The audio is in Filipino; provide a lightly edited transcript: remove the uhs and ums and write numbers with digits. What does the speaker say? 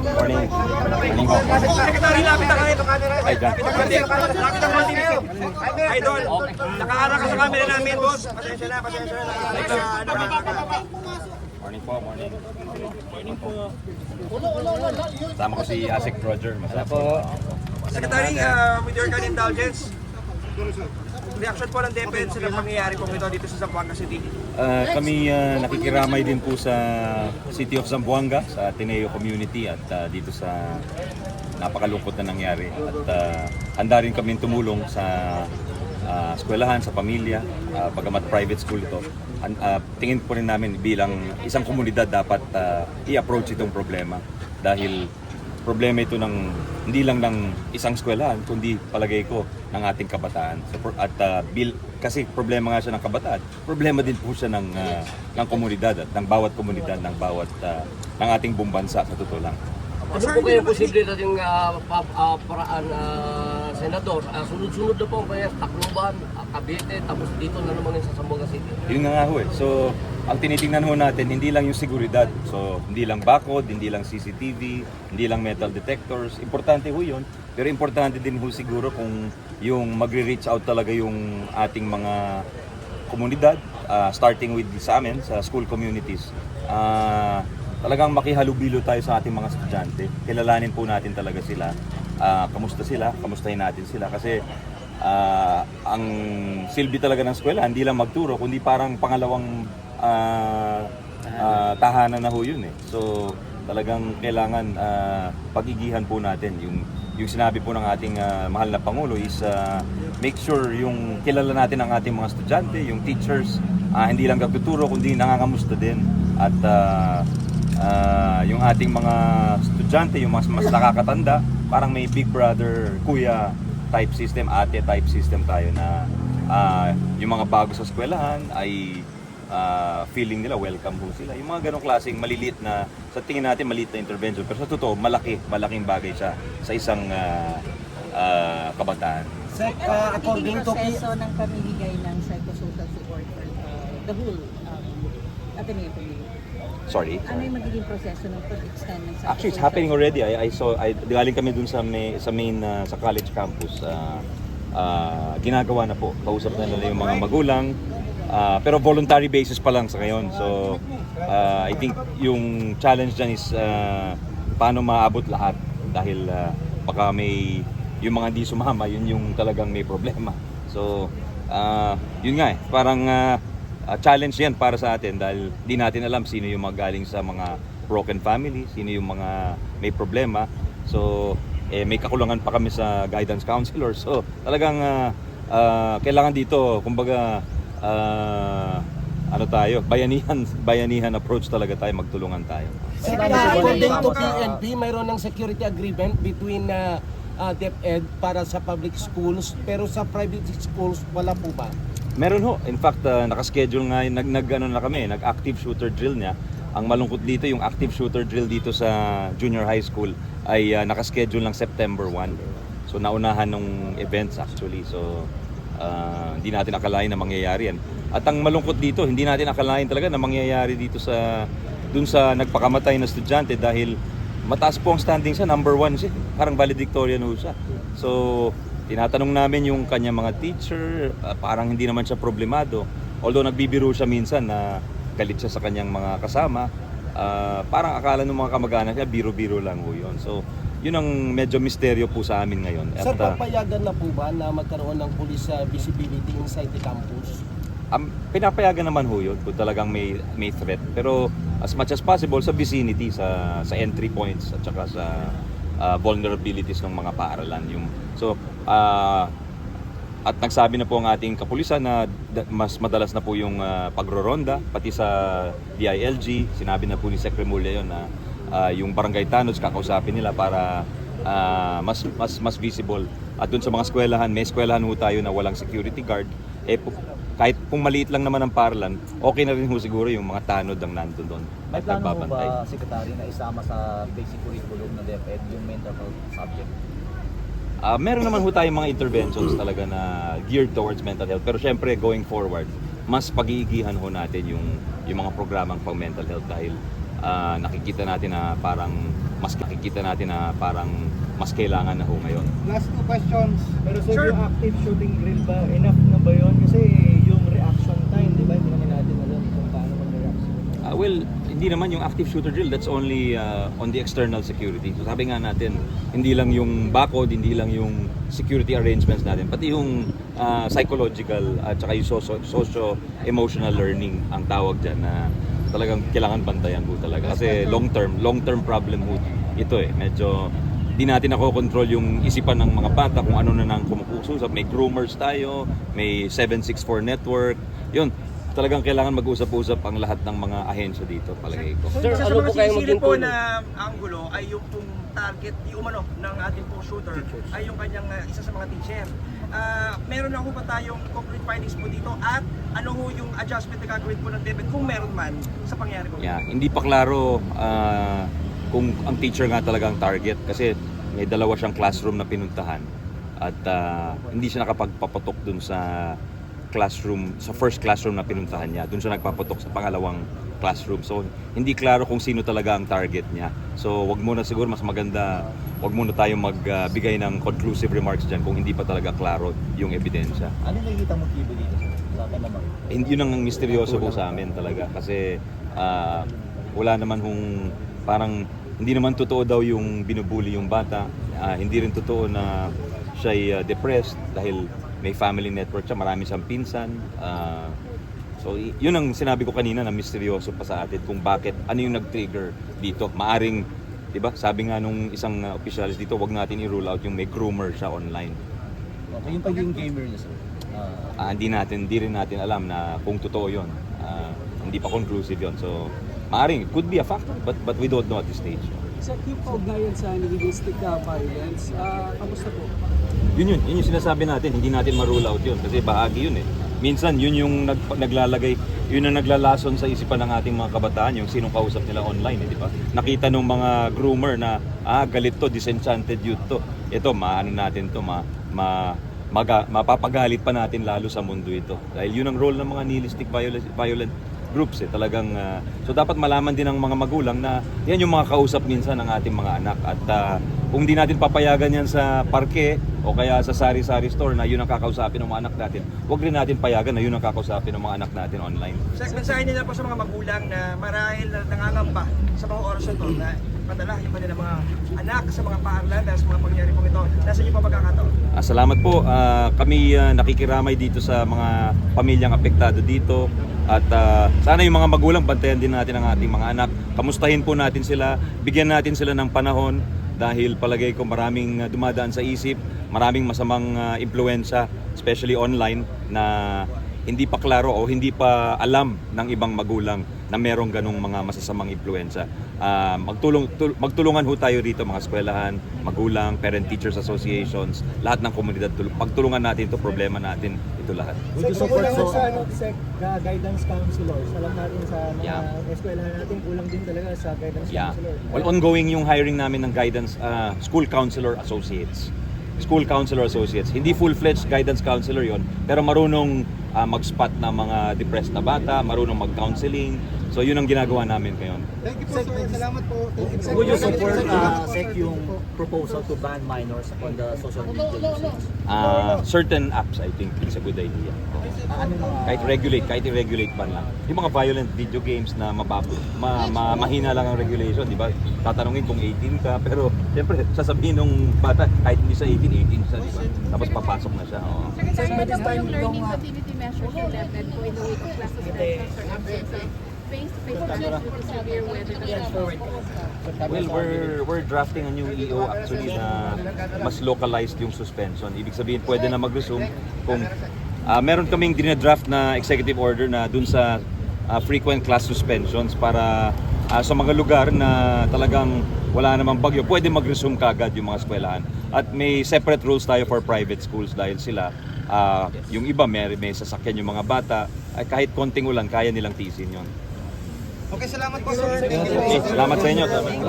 Morning. Morning ho. Secretary, lapit na kayo. Ay, dyan. Lapit ang konti dito. Idol, nakaharap ka sa camera namin, boss. Pasensya na. Morning po, morning. Morning po. Kasama ko si Asik Roger. Masarap po. Secretary, with your kind indulgence, reaction po ng DepEd sa pangyayari po ito dito sa Zamboanga City. Kami nakikiramay din po sa City of Zamboanga, sa Ateneo Community at dito sa napakalungkot na nangyari. At handa rin kami tumulong sa eskwelahan, sa pamilya, bagamat private school ito. Tingin po rin namin bilang isang komunidad dapat i-approach itong problema dahil problema ito ng hindi lang ng isang eskwelahan kundi palagay ko ng ating kabataan. Kasi problema nga siya ng kabataan, problema din po siya ng komunidad at ng bawat komunidad ng bawat ng ating buong bansa sa totoo lang. Ano po kayo posible nating paraan, Senador? Sunod-sunod na po kaya Tacloban, Cavite, tapos dito na naman sa Zamboanga City. Yun nga ho eh. So, ang tinitingnan ho natin, hindi lang yung seguridad. So, hindi lang bakod, hindi lang CCTV, hindi lang metal detectors. Importante ho yun. Pero importante din ho siguro kung yung magre-reach out talaga yung ating mga komunidad, starting with sa amin, sa school communities. Talagang makihalubilo tayo sa ating mga estudyante. Kilalanin po natin talaga sila. Kamusta sila? Kamustahin natin sila. Kasi ang silbi talaga ng eskwela, hindi lang magturo, kundi parang pangalawang tahanan na ho yun eh. So talagang kailangan pagigihan po natin. Yung sinabi po ng ating mahal na Pangulo is make sure yung kilala natin ang ating mga estudyante, yung teachers, hindi lang nagtuturo, kundi nangangamusta din. At yung ating mga estudyante, yung mas nakakatanda, parang may big brother, kuya type system, ate type system tayo na yung mga bago sa eskwelahan ay feeling nila welcome po sila. Yung mga ganong klaseng maliliit na, sa tingin natin maliit na intervention, pero sa totoo, malaking bagay siya sa isang kabataan. Sec, according to proseso ng pamimigay ng psychosocial support for the whole Ateneo community. Sorry. Ano yung magiging proseso ng pag-extend ng psychosocial? Actually, it's happening already. Galing kami dun sa main sa college campus. Ginagawa na po. Kausap na nila yung mga magulang. Pero voluntary basis pa lang sa ngayon. So, I think yung challenge dyan is paano maabot lahat. Dahil baka may yung mga di sumama, yun yung talagang may problema. So, yun nga eh. Parang challenge yan para sa atin dahil di natin alam sino yung mga galing sa mga broken family, sino yung mga may problema. So, may kakulangan pa kami sa guidance counselor. So, talagang kailangan dito, kumbaga, bayanihan approach talaga tayo, magtulungan tayo. According to PNP, mayroon ng security agreement between DepEd para sa public schools, pero sa private schools wala po ba? Meron ho. In fact, nakaschedule nga, nag-active shooter drill niya. Ang malungkot dito, yung active shooter drill dito sa junior high school ay nakaschedule ng September 1. So, naunahan ng events actually. So, hindi natin akalain na mangyayari yan. At ang malungkot dito, hindi natin akalain talaga na mangyayari dito dun sa nagpakamatay na estudyante dahil mataas po ang standing siya, number 1 siya. Parang valedictorian ho siya. So, tinatanong namin yung kanyang mga teacher, parang hindi naman siya problemado. Although nagbibiro siya minsan na galit siya sa kanyang mga kasama, parang akala ng mga kamag-anak niya, biro-biro lang ho yun. So, yun ang medyo misteryo po sa amin ngayon. Sir, papayagan na po ba na magkaroon ng police visibility inside the campus? Pinapayagan naman ho yun kung talagang may threat. Pero as much as possible sa vicinity, sa entry points at saka sa vulnerabilities ng mga paaralan. At nagsabi na po ang ating kapulisan na mas madalas na po yung pagroronda, pati sa DILG. Sinabi na po ni Sec. Remulla yun na yung barangay tanods kakausapin nila para mas visible. At dun sa mga eskwelahan, may eskwelahan ho tayo na walang security guard. Kahit kung maliit lang naman ang paaralan, okay na rin ho siguro yung mga tanod ang nandun doon. May plano mo ba, Secretary, na isama sa basic curriculum na DepEd yung mental health subject? Meron naman ho tayong mga interventions talaga na geared towards mental health. Pero syempre, going forward, mas pag-iigihan ho natin yung mga programang pang mental health dahil nakikita natin na parang mas kailangan na ho ngayon. Last two questions. Pero sir, yung active shooting drill ba, enough na ba yun? Kasi yung reaction time, di ba? Hindi naman natin alam kung paano mag-react. Well, hindi naman yung active shooter drill, that's only on the external security. So sabi nga natin, hindi lang yung bakod, hindi lang yung security arrangements natin, pati yung psychological at saka yung socio-emotional learning ang tawag dyan na talagang kailangan bantayan po talaga. Kasi long-term problem po ito eh. Medyo di natin nakokontrol yung isipan ng mga bata kung ano na nang kumukusap. May groomers tayo, may 764 network. Yun, talagang kailangan mag-usap-usap ang lahat ng mga ahensya dito, palagay ko. Sir, Isa sa ano mga po kayo sinisilip maging po tulong? na anggulo ay yung pong target, yung umano ng ating pong shooter ay yung kanyang isa sa mga teacher. Meron na ho ba tayong concrete findings po dito at ano ho yung adjustment na gagawin po ng DepEd kung meron man sa pangyari po? Yeah, hindi pa klaro kung ang teacher nga talaga ang target kasi may dalawa siyang classroom na pinuntahan at hindi siya nakapagpapatok dun sa classroom, sa first classroom na pinuntahan niya. Dun siya nagpapatok sa pangalawang classroom. So, hindi klaro kung sino talaga ang target niya. So, wag muna siguro mas maganda, wag muna tayong magbigay ng conclusive remarks dyan kung hindi pa talaga klaro yung ebidensya. Ano yung nakikita motibo dito, sir? Wala ka naman. Yun ang misteryoso po sa amin talaga kasi wala naman hong parang hindi naman totoo daw yung binubuli yung bata. Hindi rin totoo na siya'y depressed dahil may family network siya, marami siyang pinsan. So yun ang sinabi ko kanina na misteryoso pa sa atin kung bakit, ano yung nag-trigger dito. Maaring, di ba, sabi nga nung isang officialis dito, wag natin i-rule out yung may groomer siya online. Okay, yung pagiging gamer niya, sir. Hindi rin natin alam na kung totoo yun. Hindi pa conclusive yun. So, maaring, it could be a factor, but we don't know at this stage. Sa yung kaugnayan sa nihilistic violence, kamusta po? Yun yung sinasabi natin, hindi natin ma-rule out yun kasi bahagi yun eh. Minsan yun yung naglalagay, yun ang naglalason sa isipan ng ating mga kabataan, yung sinong kausap nila online, di ba? Nakita nung mga groomer na, galit to, disenchanted youth to. Ito, maano natin to, mapapagalit pa natin lalo sa mundo ito. Dahil yun ang role ng mga nihilistic violent groups eh, talagang so dapat malaman din ng mga magulang na yan yung mga kausap minsan ng ating mga anak at kung di natin papayagan yan sa parke o kaya sa sari-sari store na yun ang kakausapin ng mga anak natin, huwag rin natin payagan na yun ang kakausapin ng mga anak natin online. Sa mensahe nila po sa mga magulang na marahil na nangangamba sa mga oras na ito na padala yung kanilang mga anak sa mga paaralan dahil sa mga pangyayari po ito. Nasa inyo pa pagkakataon? Salamat po. Kami nakikiramay dito sa mga pamilyang apektado dito. At sana yung mga magulang, bantayan din natin ang ating mga anak. Kamustahin po natin sila, bigyan natin sila ng panahon dahil palagay ko maraming dumadaan sa isip, maraming masamang impluensya, especially online, na hindi pa klaro o hindi pa alam ng ibang magulang na merong ganong mga masasamang impluensya. Magtulungan ho tayo dito, mga eskwelahan, magulang, parent-teachers associations, lahat ng komunidad. Pagtulungan natin ito, problema natin ito lahat. Would you support sa guidance counselors? Alam natin sa mga eskwelahan natin, kulang din talaga sa guidance counselor. Well, ongoing yung hiring namin ng guidance, school counselor associates. School counselor associates. Hindi full-fledged guidance counselor yon, pero marunong mag-spot na mga depressed na bata, marunong mag-counseling. So yun ang ginagawa namin ngayon. Thank you po, sir. Salamat po. Would you support SEC yung proposal to ban minors on the social media usage? Certain apps, I think, it's a good idea. Ano mga... Kahit i-regulate pa lang. Yung mga violent video games na mahina lang ang regulation, di ba? Tatanungin kung 18 ka, pero siyempre, sasabihin ng bata, kahit hindi sa 18 siya, di ba? Tapos papasok na siya. Oo. Secretary, ano po yung learning facility measures yung DepEd po in the wake of class suspensions or absences? Face-to-face classes with severe weather conditions? Well, we're drafting a new EO actually na mas localized yung suspension. Ibig sabihin, pwede na mag-resume kung meron kaming dinadraft na executive order na dun sa frequent class suspensions para sa mga lugar na talagang wala namang bagyo, pwede mag-resume kagad yung mga eskwelahan. At may separate rules tayo for private schools dahil sila, yung iba may sasakyan yung mga bata, kahit konting ulan, kaya nilang tiisin yon. Okay, salamat po, sir. Okay, salamat sa inyo. Salamat.